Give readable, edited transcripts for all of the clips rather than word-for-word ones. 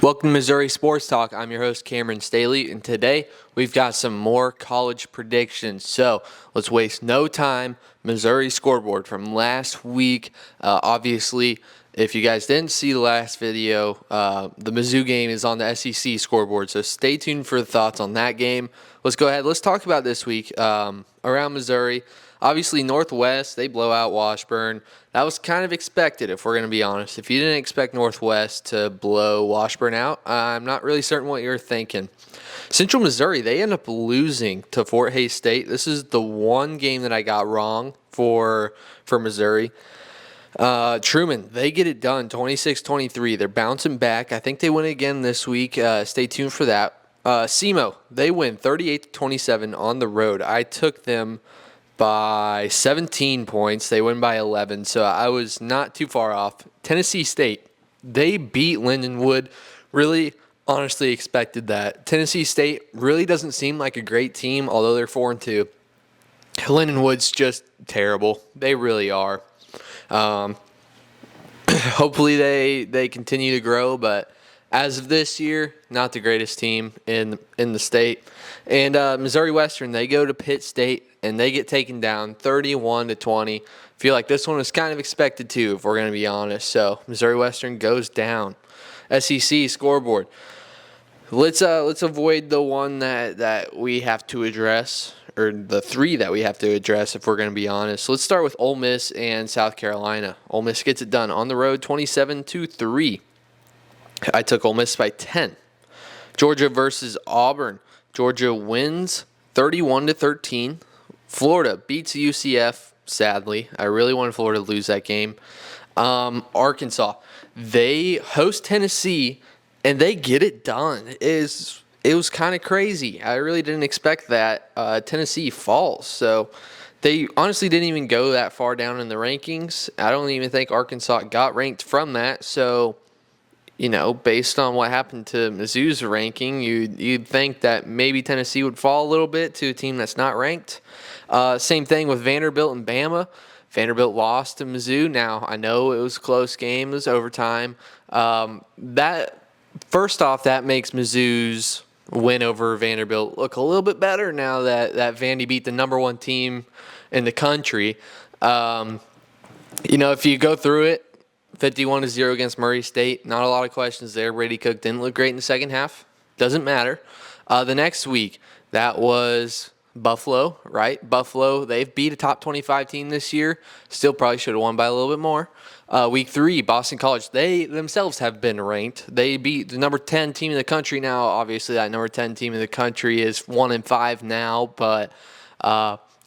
Welcome to Missouri Sports Talk. I'm your host, Cameron Staley, and today we've got some more college predictions. So let's waste no time. Missouri scoreboard from last week. Obviously, if you guys didn't see the last video, the Mizzou game is on the SEC scoreboard, so stay tuned for the thoughts on that game. Let's go ahead. Let's talk about this week around Missouri. Obviously, Northwest, they blow out Washburn. That was kind of expected, if we're going to be honest. If you didn't expect Northwest to blow Washburn out, I'm not really certain what you're thinking. Central Missouri, they end up losing to Fort Hays State. This is the one game that I got wrong for Missouri. Truman, they get it done, 26-23. They're bouncing back. I think they win again this week. Stay tuned for that. SEMO, they win 38-27 on the road. I took them by 17 points. They win by 11, so I was not too far off. Tennessee State, they beat Lindenwood. Really, honestly expected that. Tennessee State really doesn't seem like a great team, although they're 4-2. Lindenwood's just terrible. They really are. Hopefully they continue to grow, but as of this year, not the greatest team in the state. And Missouri Western, they go to Pitt State, and they get taken down 31-20. Feel like this one was kind of expected too, if we're going to be honest. So Missouri Western goes down. SEC scoreboard. Let's avoid the one that we have to address, or the three that we have to address if we're going to be honest. Let's start with Ole Miss and South Carolina. Ole Miss gets it done on the road, 27-3. I took Ole Miss by 10. Georgia versus Auburn. Georgia wins 31-13. Florida beats UCF, sadly. I really wanted Florida to lose that game. Arkansas, they host Tennessee, and they get it done. It was kind of crazy. I really didn't expect that. Tennessee falls. So they honestly didn't even go that far down in the rankings. I don't even think Arkansas got ranked from that. So, based on what happened to Mizzou's ranking, you'd think that maybe Tennessee would fall a little bit to a team that's not ranked. Same thing with Vanderbilt and Bama. Vanderbilt lost to Mizzou. Now, I know it was a close game. It was overtime. First off, that makes Mizzou's win over Vanderbilt look a little bit better now that Vandy beat the number one team in the country. If you go through it, 51-0 against Murray State. Not a lot of questions there. Brady Cook didn't look great in the second half. Doesn't matter. The next week, that was Buffalo, right? Buffalo, they've beat a top 25 team this year. Still probably should have won by a little bit more. Week 3, Boston College, they themselves have been ranked. They beat the number 10 team in the country now. Obviously, that number 10 team in the country is 1-5 now, but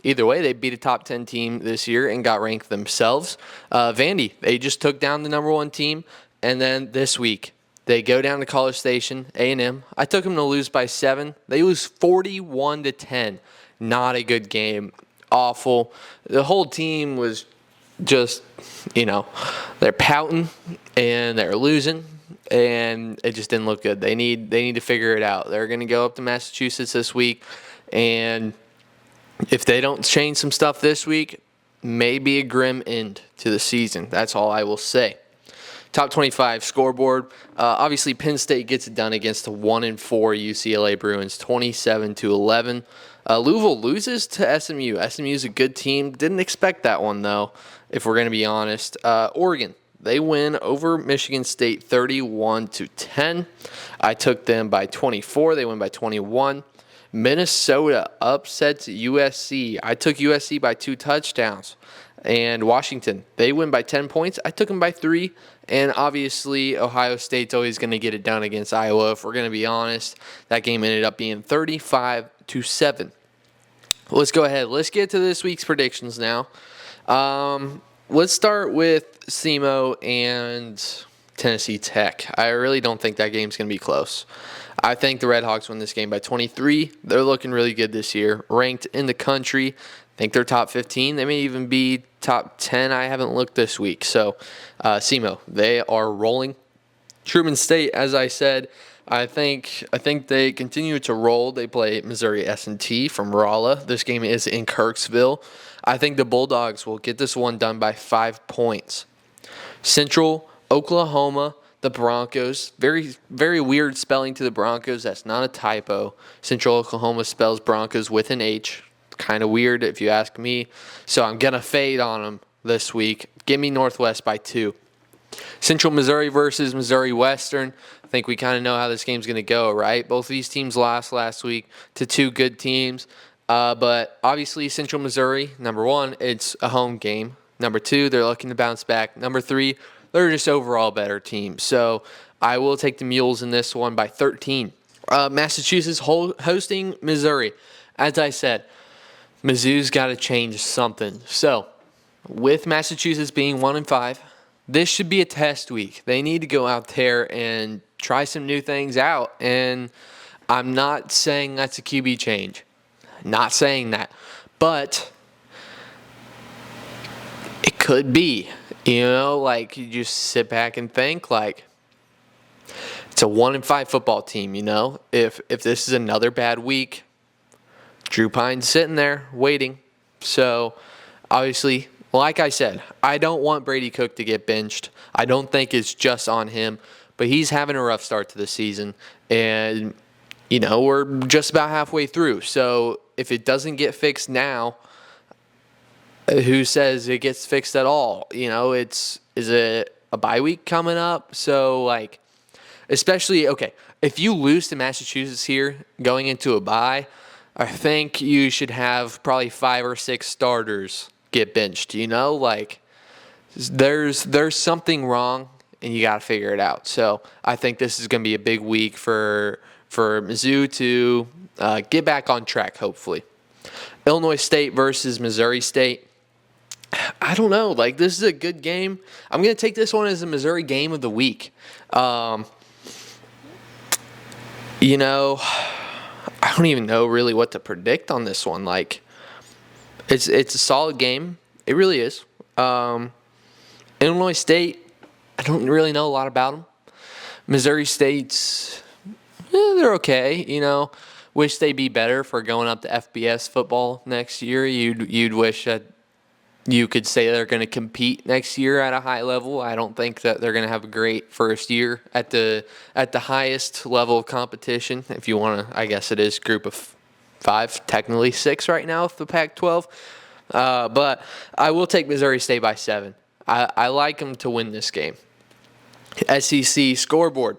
either way, they beat a top 10 team this year and got ranked themselves. Vandy, they just took down the number 1 team. And then this week, they go down to College Station, A&M. I took them to lose by 7. They lose 41-10. Not a good game. Awful. The whole team was just, they're pouting and they're losing. And it just didn't look good. They need to figure it out. They're going to go up to Massachusetts this week, and if they don't change some stuff this week, maybe a grim end to the season. That's all I will say. Top 25 scoreboard. Obviously, Penn State gets it done against the 1-4 UCLA Bruins, 27-11. Louisville loses to SMU. SMU is a good team. Didn't expect that one, though, if we're going to be honest. Oregon, they win over Michigan State 31-10. I took them by 24. They win by 21. Minnesota upsets USC. I took USC by 2 touchdowns. And Washington, they win by 10 points. I took them by 3. And obviously, Ohio State's always going to get it done against Iowa. If we're going to be honest, that game ended up being 35-7. Let's go ahead. Let's get to this week's predictions now. Let's start with SEMO and Tennessee Tech. I really don't think that game's going to be close. I think the Red Hawks win this game by 23. They're looking really good this year. Ranked in the country. I think they're top 15. They may even be top 10. I haven't looked this week. So, SEMO, they are rolling. Truman State, as I said, I think they continue to roll. They play Missouri S&T from Rolla. This game is in Kirksville. I think the Bulldogs will get this one done by 5 points. Central Oklahoma, the Broncos. Very, very weird spelling to the Broncos. That's not a typo. Central Oklahoma spells Broncos with an H. Kind of weird if you ask me. So I'm going to fade on them this week. Give me Northwest by 2. Central Missouri versus Missouri Western. I think we kind of know how this game's going to go, right? Both of these teams lost last week to 2 good teams. But obviously Central Missouri, number 1, it's a home game. Number 2, they're looking to bounce back. Number 3, they're just overall better team. So I will take the Mules in this one by 13. Massachusetts hosting Missouri. As I said, Mizzou's got to change something. So with Massachusetts being 1-5, this should be a test week. They need to go out there and try some new things out. And I'm not saying that's a QB change. Not saying that. But it could be. You know, like you just sit back and think like it's a 1-5 football team, you know. If this is another bad week, Drew Pine's sitting there waiting. So obviously, like I said, I don't want Brady Cook to get benched. I don't think it's just on him, but he's having a rough start to the season. And, you know, we're just about halfway through. So if it doesn't get fixed now, who says it gets fixed at all? You know, is it a bye week coming up? So, like, especially, okay, if you lose to Massachusetts here going into a bye, I think you should have probably 5 or 6 starters get benched, you know? Like, there's something wrong, and you got to figure it out. So I think this is going to be a big week for Mizzou to get back on track, hopefully. Illinois State versus Missouri State. I don't know. Like, this is a good game. I'm going to take this one as a Missouri game of the week. You know, I don't even know really what to predict on this one. Like, it's a solid game. It really is. Illinois State, I don't really know a lot about them. Missouri State's, they're okay. You know, wish they'd be better for going up to FBS football next year. You'd wish that you could say they're going to compete next year at a high level. I don't think that they're going to have a great first year at the highest level of competition. If you want to, I guess it is group of 5, technically 6 right now with the Pac-12. But I will take Missouri State by 7. I like them to win this game. SEC scoreboard.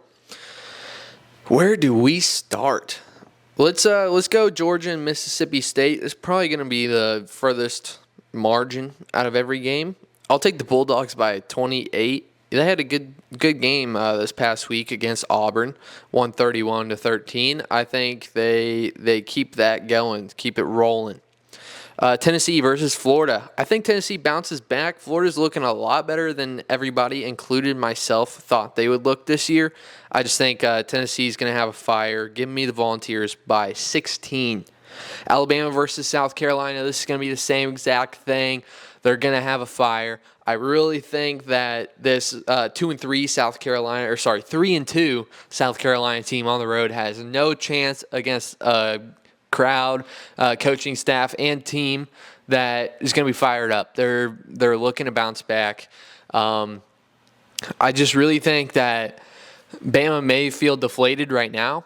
Where do we start? Let's go Georgia and Mississippi State. It's probably going to be the furthest margin out of every game. I'll take the Bulldogs by 28. They had a good game this past week against Auburn, 131-13. I think they keep that going, keep it rolling. Tennessee versus Florida. I think Tennessee bounces back. Florida's looking a lot better than everybody, including myself, thought they would look this year. I just think Tennessee's going to have a fire. Give me the Volunteers by 16. Alabama versus South Carolina. This is going to be the same exact thing. They're going to have a fire. I really think that this 2-3 South Carolina, or sorry, 3-2 South Carolina team on the road has no chance against a crowd, coaching staff, and team that is going to be fired up. They're looking to bounce back. I just really think that Bama may feel deflated right now,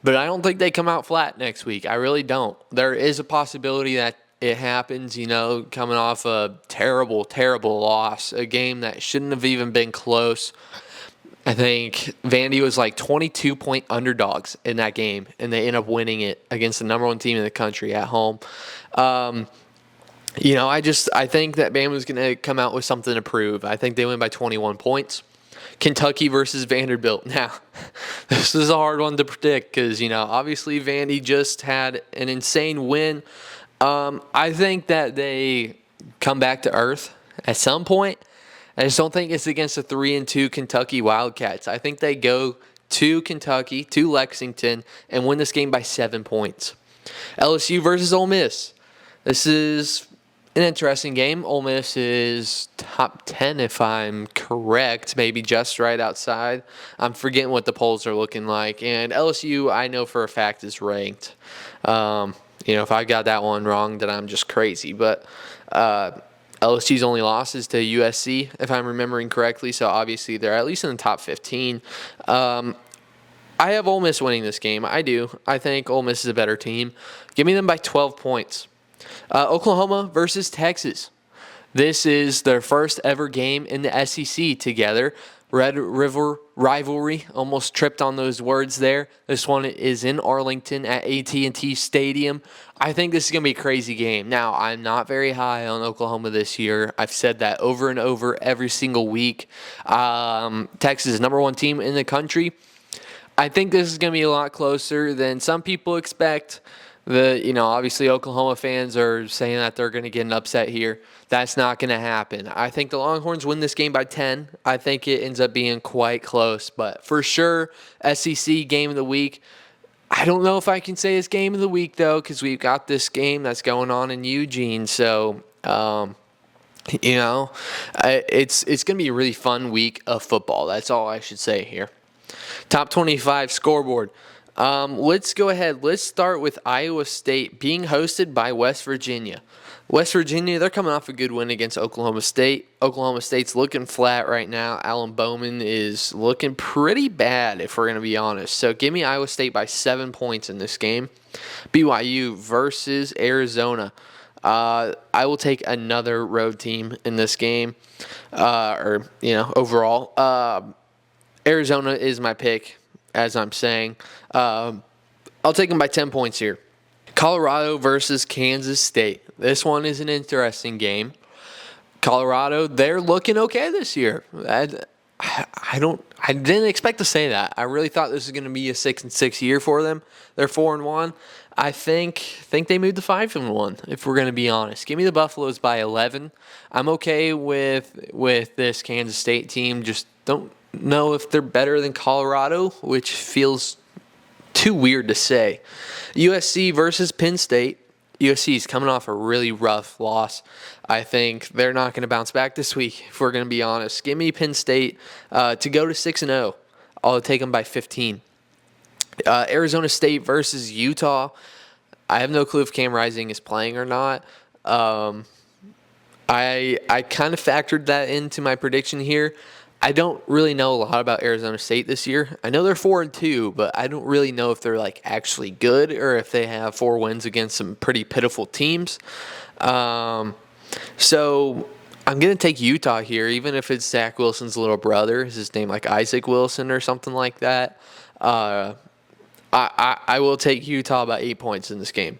but I don't think they come out flat next week. I really don't. There is a possibility that it happens, you know, coming off a terrible, terrible loss, a game that shouldn't have even been close. I think Vandy was like 22-point underdogs in that game, and they end up winning it against the number 1 team in the country at home. You know, I think that Bama's going to come out with something to prove. I think they win by 21 points. Kentucky versus Vanderbilt. Now, this is a hard one to predict because, you know, obviously Vandy just had an insane win. I think that they come back to earth at some point. I just don't think it's against the 3-2 Kentucky Wildcats. I think they go to Kentucky, to Lexington, and win this game by 7 points. LSU versus Ole Miss. This is an interesting game. Ole Miss is top 10 if I'm correct, maybe just right outside. I'm forgetting what the polls are looking like. And LSU, I know for a fact, is ranked. You know, if I got that one wrong, then I'm just crazy. But LSU's only loss is to USC, if I'm remembering correctly. So obviously they're at least in the top 15. I have Ole Miss winning this game. I do. I think Ole Miss is a better team. Give me them by 12 points. Oklahoma versus Texas. This is their first ever game in the SEC together. Red River rivalry. Almost tripped on those words there. This one is in Arlington at AT&T Stadium. I think this is going to be a crazy game. Now, I'm not very high on Oklahoma this year. I've said that over and over every single week. Texas is number one team in the country. I think this is going to be a lot closer than some people expect. Obviously Oklahoma fans are saying that they're going to get an upset here. That's not going to happen. I think the Longhorns win this game by 10. I think it ends up being quite close, but for sure, SEC game of the week. I don't know if I can say it's game of the week though, because we've got this game that's going on in Eugene. So, it's going to be a really fun week of football. That's all I should say here. Top 25 scoreboard. Let's go ahead. Let's start with Iowa State being hosted by West Virginia. West Virginia, they're coming off a good win against Oklahoma State. Oklahoma State's looking flat right now. Alan Bowman is looking pretty bad, if we're going to be honest. So give me Iowa State by 7 points in this game. BYU versus Arizona. I will take another road team in this game, overall. Arizona is my pick, as I'm saying. I'll take them by 10 points here. Colorado versus Kansas State. This one is an interesting game. Colorado, they're looking okay this year. I didn't expect to say that. I really thought this was going to be a 6-6 year for them. They're 4-1. I think they moved to 5-1. If we're going to be honest, give me the Buffaloes by 11. I'm okay with this Kansas State team. Just don't know if they're better than Colorado, which feels too weird to say. USC versus Penn State. USC is coming off a really rough loss. I think they're not going to bounce back this week, if we're going to be honest. Give me Penn State to go to 6-0. I'll take them by 15. Arizona State versus Utah. I have no clue if Cam Rising is playing or not. I kind of factored that into my prediction here. I don't really know a lot about Arizona State this year. I know they're 4-2, but I don't really know if they're actually good or if they have 4 wins against some pretty pitiful teams. So I'm going to take Utah here, even if it's Zach Wilson's little brother. Is his name Isaac Wilson or something like that? I will take Utah by 8 points in this game.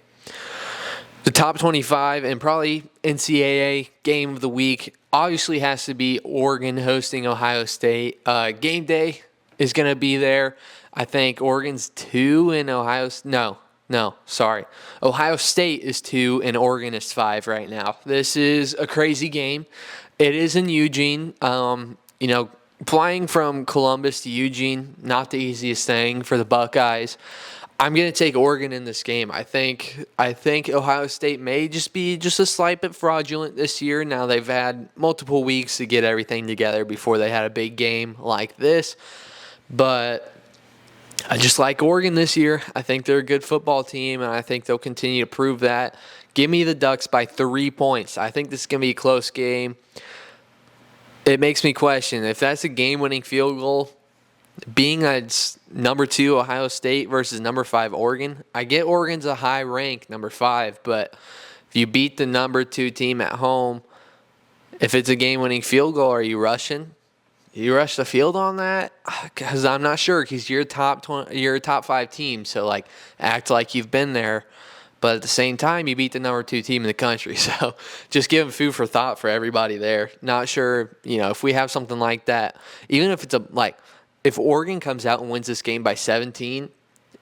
The top 25 and probably NCAA game of the week obviously has to be Oregon hosting Ohio State. Game day is going to be there. I think Oregon's 2 and Ohio State is 2 and Oregon is 5 right now. This is a crazy game. It is in Eugene. Flying from Columbus to Eugene, not the easiest thing for the Buckeyes. I'm going to take Oregon in this game. I think Ohio State may just be a slight bit fraudulent this year. Now they've had multiple weeks to get everything together before they had a big game like this. But I just like Oregon this year. I think they're a good football team, and I think they'll continue to prove that. Give me the Ducks by 3 points. I think this is going to be a close game. It makes me question if that's a game-winning field goal. Being it's number 2 Ohio State versus number 5 Oregon, I get Oregon's a high rank, number 5, but if you beat the number 2 team at home, if it's a game-winning field goal, are you rushing? You rush the field on that? Because I'm not sure, because you're a top 5 team, so act like you've been there. But at the same time, you beat the number 2 team in the country. So just give them food for thought for everybody there. Not sure, if we have something like that, even if it's if Oregon comes out and wins this game by 17,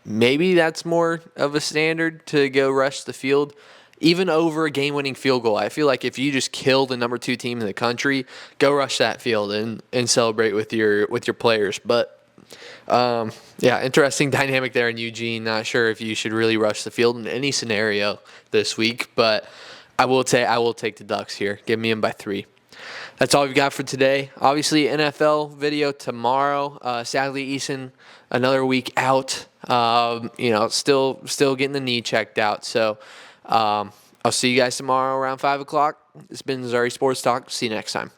maybe that's more of a standard to go rush the field, even over a game-winning field goal. I feel like if you just kill the number 2 team in the country, go rush that field and celebrate with your players. But interesting dynamic there in Eugene. Not sure if you should really rush the field in any scenario this week, but I will take the Ducks here. Give me them by 3. That's all we've got for today. Obviously, NFL video tomorrow. Sadly, Eason, another week out. Still getting the knee checked out. So I'll see you guys tomorrow around 5 o'clock. This has been Missouri Sports Talk. See you next time.